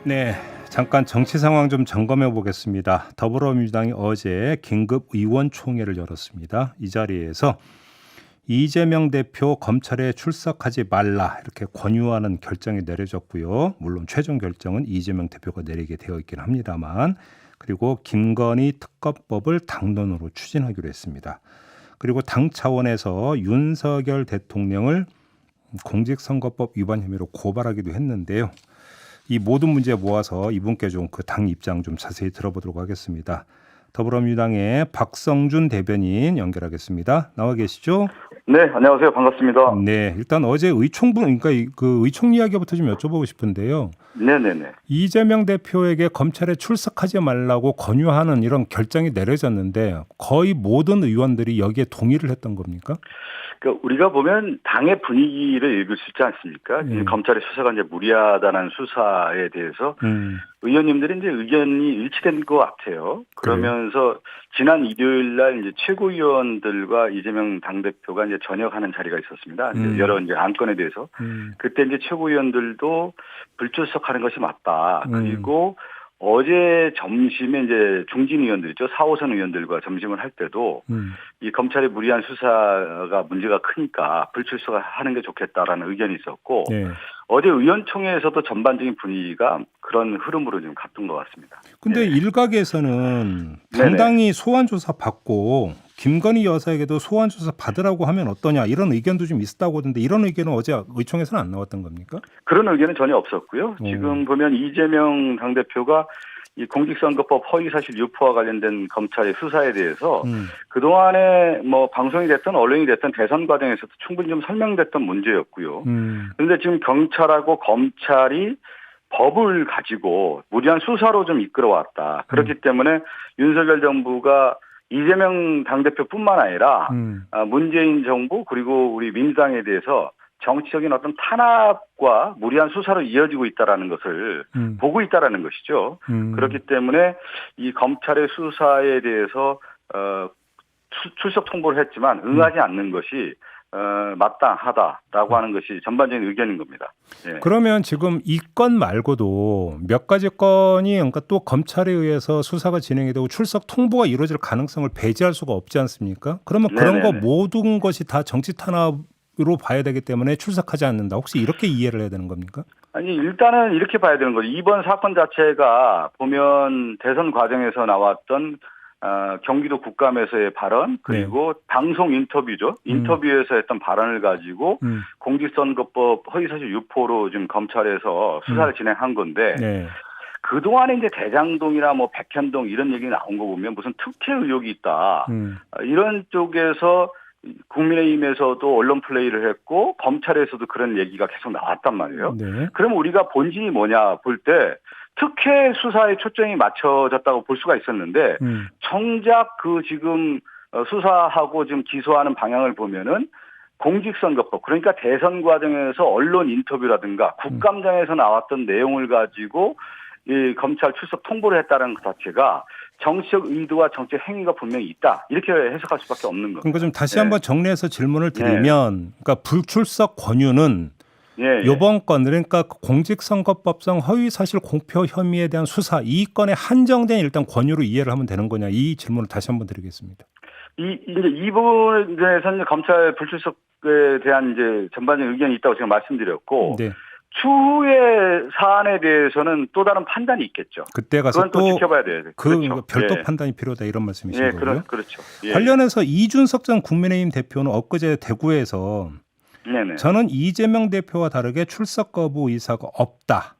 네, 잠깐 정치 상황 좀 점검해 보겠습니다. 더불어민주당이 어제 긴급 의원총회를 열었습니다. 이 자리에서 이재명 대표 검찰에 출석하지 말라 이렇게 권유하는 결정이 내려졌고요. 물론 최종 결정은 이재명 대표가 내리게 되어 있긴 합니다만, 그리고 김건희 특검법을 당론으로 추진하기로 했습니다. 그리고 당 차원에서 윤석열 대통령을 공직선거법 위반 혐의로 고발하기도 했는데요. 이 모든 문제 모아서 이분께 좀 그 당 입장 좀 자세히 들어보도록 하겠습니다. 더불어민주당의 박성준 대변인 연결하겠습니다. 나와 계시죠? 네, 안녕하세요. 반갑습니다. 네, 일단 어제 의총분, 그러니까 그 의총 이야기부터 좀 여쭤보고 싶은데요. 네네네. 이재명 대표에게 검찰에 출석하지 말라고 권유하는 이런 결정이 내려졌는데 거의 모든 의원들이 여기에 동의를 했던 겁니까? 그러니까 우리가 보면 당의 분위기를 읽을 수 있지 않습니까? 검찰의 수사가 이제 무리하다는 수사에 대해서 의원님들이 이제 의견이 일치된 것 같아요. 그러면서 지난 일요일 날 이제 최고위원들과 이재명 당대표가 이제 저녁하는 자리가 있었습니다. 이제 여러 이제 안건에 대해서. 그때 이제 최고위원들도 불출석하는 것이 맞다. 그리고 어제 점심에 이제 중진 의원들이죠. 4, 5선 의원들과 점심을 할 때도 이 검찰의 무리한 수사가 문제가 크니까 불출석하는 게 좋겠다라는 의견이 있었고 네. 어제 의원총회에서도 전반적인 분위기가 그런 흐름으로 좀 갔던 것 같습니다. 근데 일각에서는 당당히 소환 조사 받고 김건희 여사에게도 소환 조사 받으라고 하면 어떠냐 이런 의견도 좀 있었다고 하던데 이런 의견은 어제 의총에서는 안 나왔던 겁니까? 그런 의견은 전혀 없었고요. 지금 보면 이재명 당대표가 이 공직선거법 허위사실 유포와 관련된 검찰의 수사에 대해서 그동안에 뭐 방송이 됐든 언론이 됐든 대선 과정에서도 충분히 좀 설명됐던 문제였고요. 그런데 지금 경찰하고 검찰이 법을 가지고 무리한 수사로 좀 이끌어왔다. 그렇기 때문에 윤석열 정부가 이재명 당대표뿐만 아니라 문재인 정부 그리고 우리 민주당에 대해서 정치적인 어떤 탄압과 무리한 수사로 이어지고 있다라는 것을 보고 있다라는 것이죠. 그렇기 때문에 이 검찰의 수사에 대해서 출석 통보를 했지만 응하지 않는 것이 마땅하다라고 하는 것이 전반적인 의견인 겁니다. 예. 그러면 지금 이 건 말고도 몇 가지 건이 그러니까 또 검찰에 의해서 수사가 진행이 되고 출석 통보가 이루어질 가능성을 배제할 수가 없지 않습니까? 그러면 그런 거 모든 것이 다 정치 탄압으로 봐야 되기 때문에 출석하지 않는다. 혹시 이렇게 이해를 해야 되는 겁니까? 아니 일단은 이렇게 봐야 되는 거죠. 이번 사건 자체가 보면 대선 과정에서 나왔던 경기도 국감에서의 발언 그리고 방송 인터뷰죠. 인터뷰에서 했던 발언을 가지고 공직선거법 허위사실 유포로 지금 검찰에서 수사를 진행한 건데 그동안에 이제 대장동이나 뭐 백현동 이런 얘기 나온 거 보면 무슨 특혜 의혹이 있다. 이런 쪽에서 국민의힘에서도 언론 플레이를 했고 검찰에서도 그런 얘기가 계속 나왔단 말이에요. 그럼 우리가 본질이 뭐냐 볼 때 특혜 수사에 초점이 맞춰졌다고 볼 수가 있었는데 정작 그 지금 수사하고 지금 기소하는 방향을 보면은 공직선거법 그러니까 대선 과정에서 언론 인터뷰라든가 국감장에서 나왔던 내용을 가지고 이 검찰 출석 통보를 했다는 것 자체가 정치적 의도와 정치적 행위가 분명히 있다. 이렇게 해석할 수밖에 없는 겁니다. 그러니까 좀 다시 한번 정리해서 질문을 드리면 그러니까 불출석 권유는 이번 건 그러니까 공직선거법상 허위사실 공표 혐의에 대한 수사 이 건에 한정된 일단 권유로 이해를 하면 되는 거냐 이 질문을 다시 한번 드리겠습니다. 이 부분에 대해서는 검찰 불출석에 대한 이제 전반적인 의견이 있다고 제가 말씀드렸고 추후의 사안에 대해서는 또 다른 판단이 있겠죠. 그때 가서 그건 또 지켜봐야 돼요. 그렇죠. 별도 판단이 필요하다 이런 말씀이신 거고요. 그렇죠. 관련해서 이준석 전 국민의힘 대표는 엊그제 대구에서 저는 이재명 대표와 다르게 출석 거부 의사가 없다.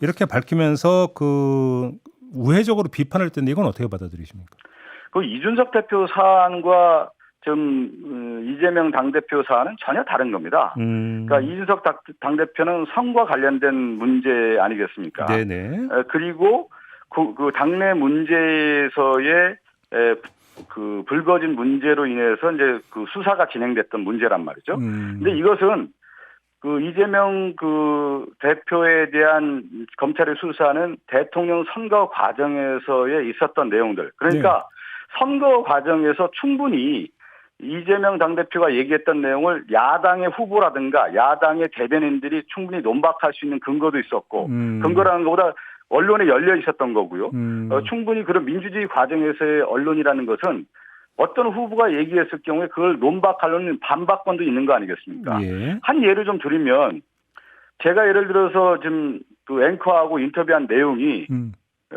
이렇게 밝히면서 그 우회적으로 비판을 했던데 이건 어떻게 받아들이십니까? 그 이준석 대표 사안과 좀 이재명 당대표 사안은 전혀 다른 겁니다. 그러니까 이준석 당대표는 선거와 관련된 문제 아니겠습니까? 그리고 그 당내 문제에서의 그 불거진 문제로 인해서 이제 그 수사가 진행됐던 문제란 말이죠. 근데 이것은 그 이재명 그 대표에 대한 검찰의 수사는 대통령 선거 과정에서의 있었던 내용들. 그러니까 선거 과정에서 충분히 이재명 당대표가 얘기했던 내용을 야당의 후보라든가 야당의 대변인들이 충분히 논박할 수 있는 근거도 있었고 근거라는 것보다 언론에 열려 있었던 거고요. 충분히 그런 민주주의 과정에서의 언론이라는 것은 어떤 후보가 얘기했을 경우에 그걸 논박하려는 반박권도 있는 거 아니겠습니까? 예. 한 예를 좀 드리면 제가 예를 들어서 지금 그 앵커하고 인터뷰한 내용이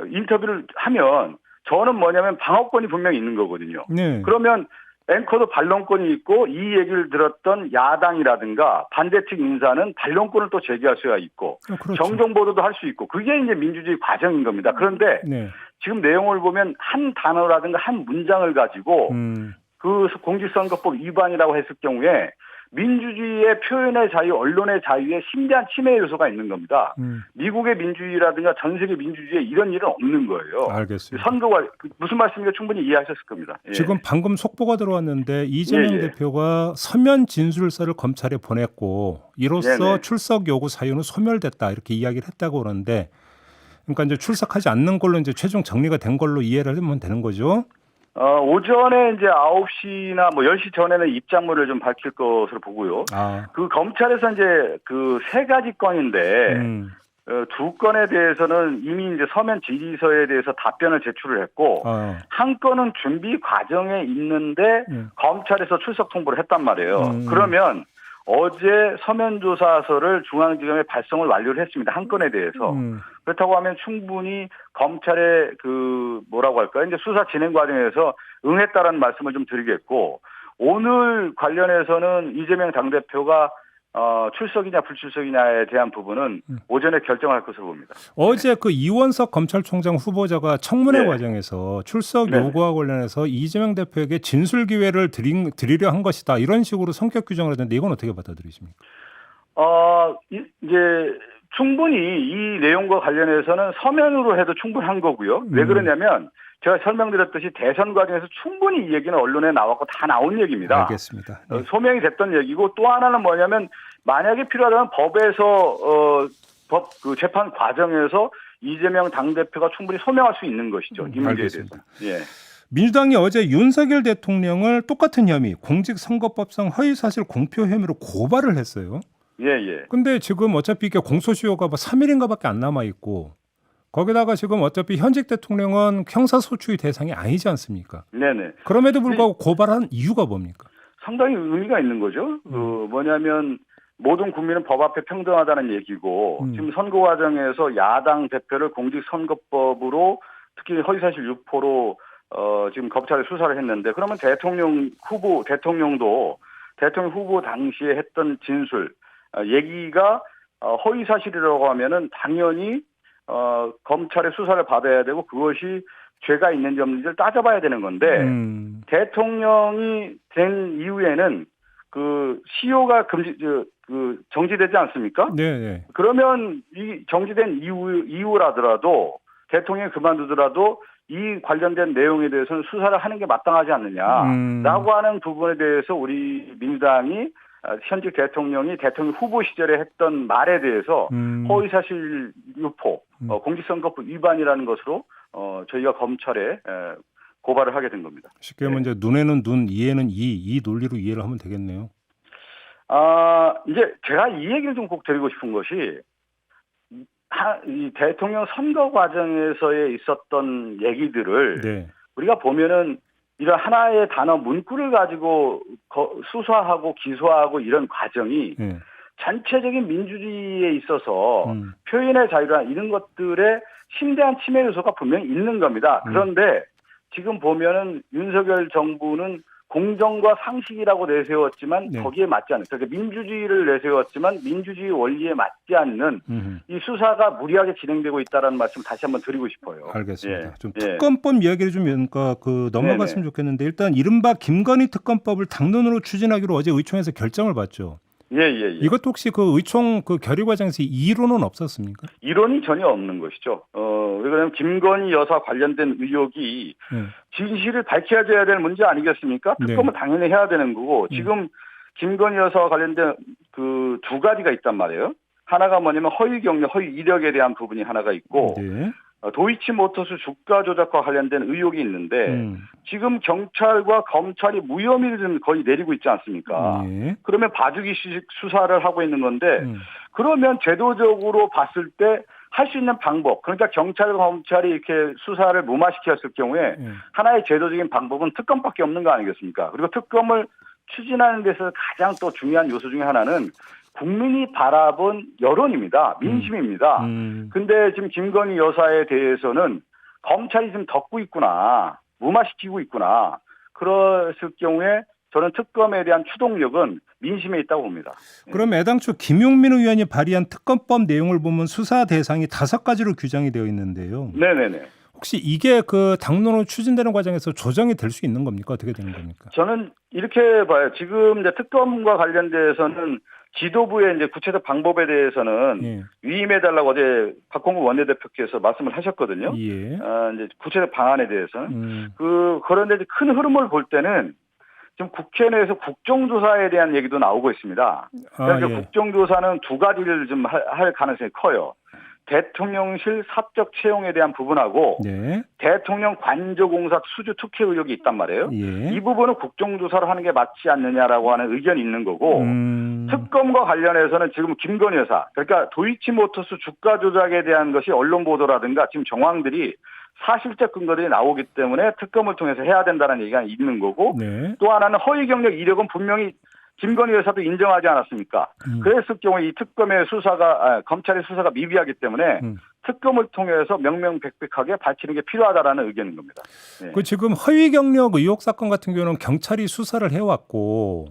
인터뷰를 하면 저는 뭐냐면 방어권이 분명히 있는 거거든요. 네. 그러면 앵커도 반론권이 있고 이 얘기를 들었던 야당이라든가 반대측 인사는 반론권을 또 제기할 수가 있고 그렇죠. 정정보도도 할 수 있고 그게 이제 민주주의 과정인 겁니다. 그런데 네. 지금 내용을 보면 한 단어라든가 한 문장을 가지고 그 공직선거법 위반이라고 했을 경우에 민주주의의 표현의 자유, 언론의 자유에 심대한 침해 요소가 있는 겁니다. 미국의 민주주의라든가 전 세계 민주주의에 이런 일은 없는 거예요. 알겠습니다. 선거가 무슨 말씀인지 충분히 이해하셨을 겁니다. 예. 지금 방금 속보가 들어왔는데 이재명 대표가 서면 진술서를 검찰에 보냈고 이로써 출석 요구 사유는 소멸됐다 이렇게 이야기를 했다고 그러는데 그러니까 이제 출석하지 않는 걸로 이제 최종 정리가 된 걸로 이해를 하면 되는 거죠. 오전에 이제 9시나 뭐 10시 전에는 입장문을 좀 밝힐 것으로 보고요. 그 검찰에서 이제 그 세 가지 건인데 두 건에 대해서는 이미 이제 서면 질의서에 대해서 답변을 제출을 했고 한 건은 준비 과정에 있는데 검찰에서 출석 통보를 했단 말이에요. 그러면 어제 서면조사서를 중앙지검에 발송을 완료를 했습니다. 한 건에 대해서. 그렇다고 하면 충분히 검찰의 그 뭐라고 할까요? 이제 수사 진행 과정에서 응했다라는 말씀을 좀 드리겠고 오늘 관련해서는 이재명 당대표가 출석이냐 불출석이냐에 대한 부분은 오전에 결정할 것으로 봅니다. 어제 그 이원석 검찰총장 후보자가 청문회 과정에서 출석 요구와 관련해서 이재명 대표에게 진술 기회를 드리려 한 것이다. 이런 식으로 성격 규정을 했는데 이건 어떻게 받아들이십니까? 이제 충분히 이 내용과 관련해서는 서면으로 해도 충분한 거고요. 왜 그러냐면 제가 설명드렸듯이 대선 과정에서 충분히 이 얘기는 언론에 나왔고 다 나온 얘기입니다. 알겠습니다. 네. 소명이 됐던 얘기고 또 하나는 뭐냐면 만약에 필요하다면 법에서 법 그 재판 과정에서 이재명 당대표가 충분히 소명할 수 있는 것이죠. 이 문제에 대해서. 예. 민주당이 어제 윤석열 대통령을 똑같은 혐의, 공직선거법상 허위사실 공표 혐의로 고발을 했어요. 예. 근데 지금 어차피 이게 공소시효가 3일인가밖에 안 남아 있고 거기다가 지금 어차피 현직 대통령은 형사소추의 대상이 아니지 않습니까? 네네. 그럼에도 불구하고 고발한 이유가 뭡니까? 상당히 의미가 있는 거죠. 뭐냐면 모든 국민은 법 앞에 평등하다는 얘기고 지금 선거 과정에서 야당 대표를 공직선거법으로 특히 허위사실 유포로 지금 검찰에 수사를 했는데 그러면 대통령도 대통령 후보 당시에 했던 진술 얘기가 허위사실이라고 하면은 당연히 검찰의 수사를 받아야 되고 그것이 죄가 있는지 없는지를 따져봐야 되는 건데 대통령이 된 이후에는 그 시효가 정지되지 않습니까? 네. 그러면 이 정지된 이후라더라도 대통령이 그만두더라도 이 관련된 내용에 대해서는 수사를 하는 게 마땅하지 않느냐라고 하는 부분에 대해서 우리 민주당이 현직 대통령이 대통령 후보 시절에 했던 말에 대해서 허위사실 유포, 공직선거법 위반이라는 것으로 저희가 검찰에 고발을 하게 된 겁니다. 쉽게 하면 이제 눈에는 눈, 이에는 이 논리로 이해를 하면 되겠네요. 이제 제가 이 얘기를 좀 꼭 드리고 싶은 것이 이 대통령 선거 과정에서의 있었던 얘기들을 우리가 보면은 이런 하나의 단어 문구를 가지고 수사하고 기소하고 이런 과정이 전체적인 민주주의에 있어서 표현의 자유나 이런 것들의 심대한 침해 요소가 분명히 있는 겁니다. 그런데 지금 보면은 윤석열 정부는 공정과 상식이라고 내세웠지만 거기에 맞지 않는 그러니까 민주주의를 내세웠지만 민주주의 원리에 맞지 않는 이 수사가 무리하게 진행되고 있다는 말씀 다시 한번 드리고 싶어요. 알겠습니다. 좀 특검법 이야기를 좀 넘어갔으면 좋겠는데 일단 이른바 김건희 특검법을 당론으로 추진하기로 어제 의총에서 결정을 받죠. 예. 이것도 혹시 그 의총 그 결의 과정에서 이론은 없었습니까? 이론이 전혀 없는 것이죠. 왜 그러냐면 김건희 여사 관련된 의혹이 진실을 밝혀져야 될 문제 아니겠습니까? 특검은 당연히 해야 되는 거고 지금 김건희 여사와 관련된 그 두 가지가 있단 말이에요. 하나가 뭐냐면 허위 경력, 허위 이력에 대한 부분이 하나가 있고 도이치모터스 주가 조작과 관련된 의혹이 있는데 지금 경찰과 검찰이 무혐의를 좀 거의 내리고 있지 않습니까? 예. 그러면 봐주기식 수사를 하고 있는 건데 그러면 제도적으로 봤을 때 할 수 있는 방법, 그러니까 경찰과 검찰이 이렇게 수사를 무마시켰을 경우에 하나의 제도적인 방법은 특검밖에 없는 거 아니겠습니까? 그리고 특검을 추진하는 데서 가장 또 중요한 요소 중에 하나는 국민이 바라본 여론입니다. 민심입니다. 근데 지금 김건희 여사에 대해서는 검찰이 지금 덮고 있구나, 무마시키고 있구나. 그랬을 경우에 저는 특검에 대한 추동력은 민심에 있다고 봅니다. 그럼 애당초 김용민 의원이 발의한 특검법 내용을 보면 수사 대상이 5가지로 규정이 되어 있는데요. 네네네. 혹시 이게 그 당론으로 추진되는 과정에서 조정이 될 수 있는 겁니까? 어떻게 되는 겁니까? 저는 이렇게 봐요. 지금 이제 특검과 관련돼서는 지도부의 이제 구체적 방법에 대해서는 위임해달라고 어제 박홍구 원내대표께서 말씀을 하셨거든요. 예. 이제 구체적 방안에 대해서는 그런데 이제 큰 흐름을 볼 때는 지금 국회 내에서 국정조사에 대한 얘기도 나오고 있습니다. 그러니까 국정조사는 2가지를 좀 할 가능성이 커요. 대통령실 사적 채용에 대한 부분하고 대통령 관저공사 수주 특혜 의혹이 있단 말이에요. 이 부분은 국정조사를 하는 게 맞지 않느냐라고 하는 의견이 있는 거고 특검과 관련해서는 지금 김건희 여사, 그러니까 도이치모터스 주가 조작에 대한 것이 언론 보도라든가 지금 정황들이 사실적 근거들이 나오기 때문에 특검을 통해서 해야 된다는 얘기가 있는 거고 또 하나는 허위 경력 이력은 분명히 김건희 여사도 인정하지 않았습니까? 그랬을 경우에 이 특검의 수사가 검찰의 수사가 미비하기 때문에 특검을 통해서 명명백백하게 밝히는 게 필요하다라는 의견인 겁니다. 네. 그 지금 허위 경력 의혹 사건 같은 경우는 경찰이 수사를 해왔고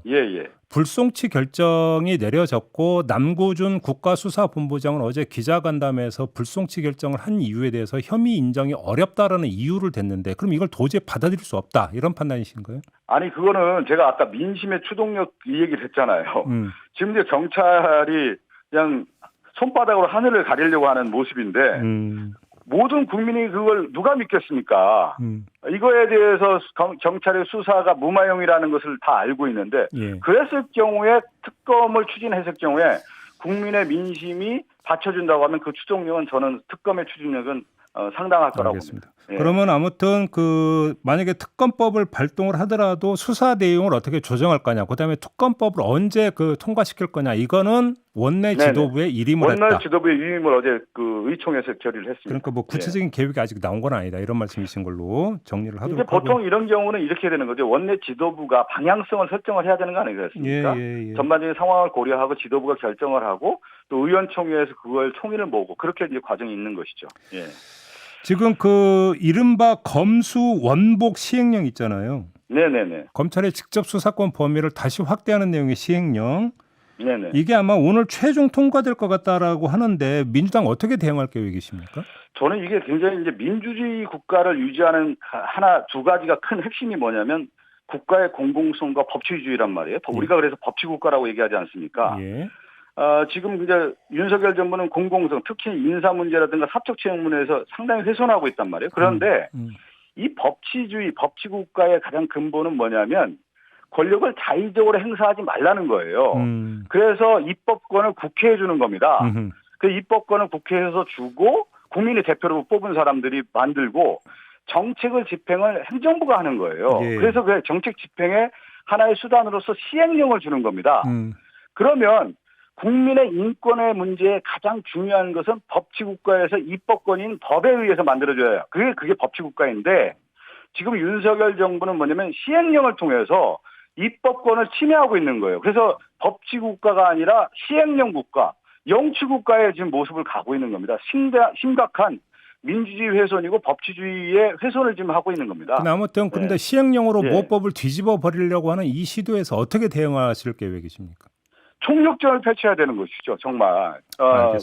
불송치 결정이 내려졌고 남구준 국가수사본부장은 어제 기자간담회에서 불송치 결정을 한 이유에 대해서 혐의 인정이 어렵다라는 이유를 댔는데 그럼 이걸 도저히 받아들일 수 없다 이런 판단이신가요? 아니 그거는 제가 아까 민심의 추동력 이 얘기를 했잖아요. 지금 이제 경찰이 그냥 손바닥으로 하늘을 가리려고 하는 모습인데 모든 국민이 그걸 누가 믿겠습니까? 이거에 대해서 경찰의 수사가 무마용이라는 것을 다 알고 있는데 그랬을 경우에 특검을 추진했을 경우에 국민의 민심이 받쳐준다고 하면 그 추동력은 저는 특검의 추진력은 상당할 거라고 봅니다. 그러면 아무튼 그 만약에 특검법을 발동을 하더라도 수사 내용을 어떻게 조정할 거냐, 그다음에 특검법을 언제 그 통과시킬 거냐, 이거는 원내 지도부의 일임을 했다. 원내 지도부의 위임을 어제 그 의총에서 결의를 했습니다. 그러니까 뭐 구체적인 계획이 아직 나온 건 아니다 이런 말씀이신 걸로 정리를 하도록 이제 보통 하고요. 이런 경우는 이렇게 되는 거죠. 원내 지도부가 방향성을 설정을 해야 되는 거 아니겠습니까? 전반적인 상황을 고려하고 지도부가 결정을 하고 또 의원총회에서 그걸 총의를 모으고 그렇게 이제 과정이 있는 것이죠. 지금 그 이른바 검수 원복 시행령 있잖아요. 네네네. 검찰의 직접 수사권 범위를 다시 확대하는 내용의 시행령. 이게 아마 오늘 최종 통과될 것 같다라고 하는데 민주당 어떻게 대응할 계획이십니까? 저는 이게 굉장히 이제 민주주의 국가를 유지하는 하나 2가지가 큰 핵심이 뭐냐면 국가의 공공성과 법치주의란 말이에요. 우리가 그래서 법치국가라고 얘기하지 않습니까? 지금 이제 윤석열 정부는 공공성, 특히 인사 문제라든가 사적 채용 문제에서 상당히 훼손하고 있단 말이에요. 그런데 이 법치주의, 법치국가의 가장 근본은 뭐냐면 권력을 자의적으로 행사하지 말라는 거예요. 그래서 입법권을 국회에 주는 겁니다. 그 입법권을 국회에서 주고 국민의 대표로 뽑은 사람들이 만들고 정책을 집행을 행정부가 하는 거예요. 그래서 그 정책 집행의 하나의 수단으로서 시행령을 주는 겁니다. 그러면 국민의 인권의 문제에 가장 중요한 것은 법치국가에서 입법권인 법에 의해서 만들어져야 해요. 그게 법치국가인데 지금 윤석열 정부는 뭐냐면 시행령을 통해서 입법권을 침해하고 있는 거예요. 그래서 법치국가가 아니라 시행령 국가, 영치국가의 지금 모습을 가고 있는 겁니다. 심각한 민주주의 훼손이고 법치주의의 훼손을 지금 하고 있는 겁니다. 아무튼 그런데 시행령으로 모법을 뒤집어 버리려고 하는 이 시도에서 어떻게 대응하실 계획이십니까? 총력전을 펼쳐야 되는 것이죠, 정말.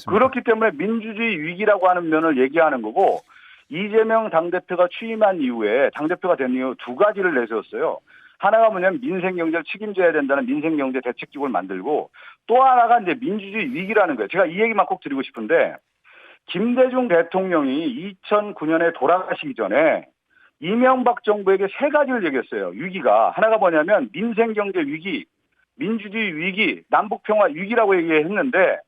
그렇기 때문에 민주주의 위기라고 하는 면을 얘기하는 거고 이재명 당대표가 취임한 이후에 당대표가 된 이후 2가지를 내세웠어요. 하나가 뭐냐면 민생경제를 책임져야 된다는 민생경제 대책기구를 만들고 또 하나가 이제 민주주의 위기라는 거예요. 제가 이 얘기만 꼭 드리고 싶은데 김대중 대통령이 2009년에 돌아가시기 전에 이명박 정부에게 3가지를 얘기했어요. 위기가. 하나가 뭐냐면 민생경제 위기, 민주주의 위기, 남북평화 위기라고 얘기했는데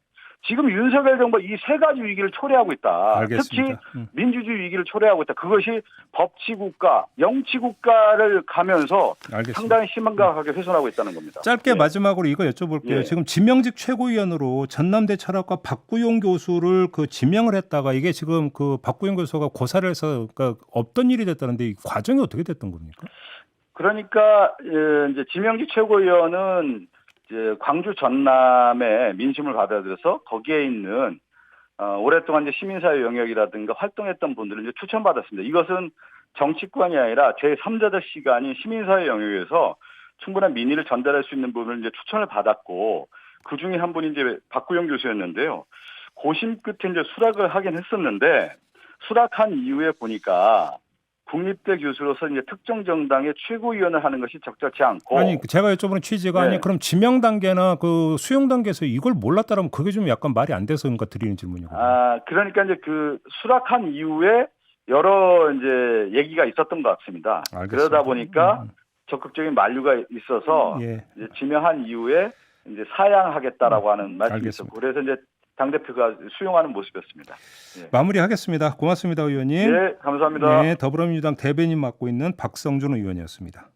지금 윤석열 정부 이 세 가지 위기를 초래하고 있다. 알겠습니다. 특히 민주주의 위기를 초래하고 있다. 그것이 법치국가, 영치국가를 가면서 알겠습니다. 상당히 심각하게 훼손하고 있다는 겁니다. 짧게 예. 마지막으로 이거 여쭤볼게요. 예. 지금 지명직 최고위원으로 전남대 철학과 박구용 교수를 그 지명을 했다가 이게 지금 그 박구용 교수가 고사를 해서 그러니까 없던 일이 됐다는데 이 과정이 어떻게 됐던 겁니까? 그러니까 이제 지명직 최고위원은 이제 광주 전남의 민심을 받아들여서 거기에 있는 오랫동안 이제 시민사회 영역이라든가 활동했던 분들을 이제 추천받았습니다. 이것은 정치권이 아니라 제3자적 시간이 시민사회 영역에서 충분한 민의를 전달할 수 있는 부분을 이제 추천을 받았고 그 중에 한 분이 이제 박구영 교수였는데요. 고심 끝에 이제 수락을 하긴 했었는데 수락한 이후에 보니까 국립대 교수로서 이제 특정 정당의 최고위원을 하는 것이 적절치 않고 아니 제가 여쭤보는 취지가 네. 아니 그럼 지명 단계나 그 수용 단계에서 이걸 몰랐다라면 그게 좀 약간 말이 안 돼서 그러니까 드리는 질문이거든요. 그러니까 이제 그 수락한 이후에 여러 이제 얘기가 있었던 것 같습니다. 알겠습니다. 그러다 보니까 적극적인 만류가 있어서 예. 이제 지명한 이후에 이제 사양하겠다라고 하는 말씀이 알겠습니다. 있었고 그래서 이제 당대표가 수용하는 모습이었습니다. 예. 마무리하겠습니다. 고맙습니다, 의원님. 네, 감사합니다. 네, 더불어민주당 대변인 맡고 있는 박성준 의원이었습니다.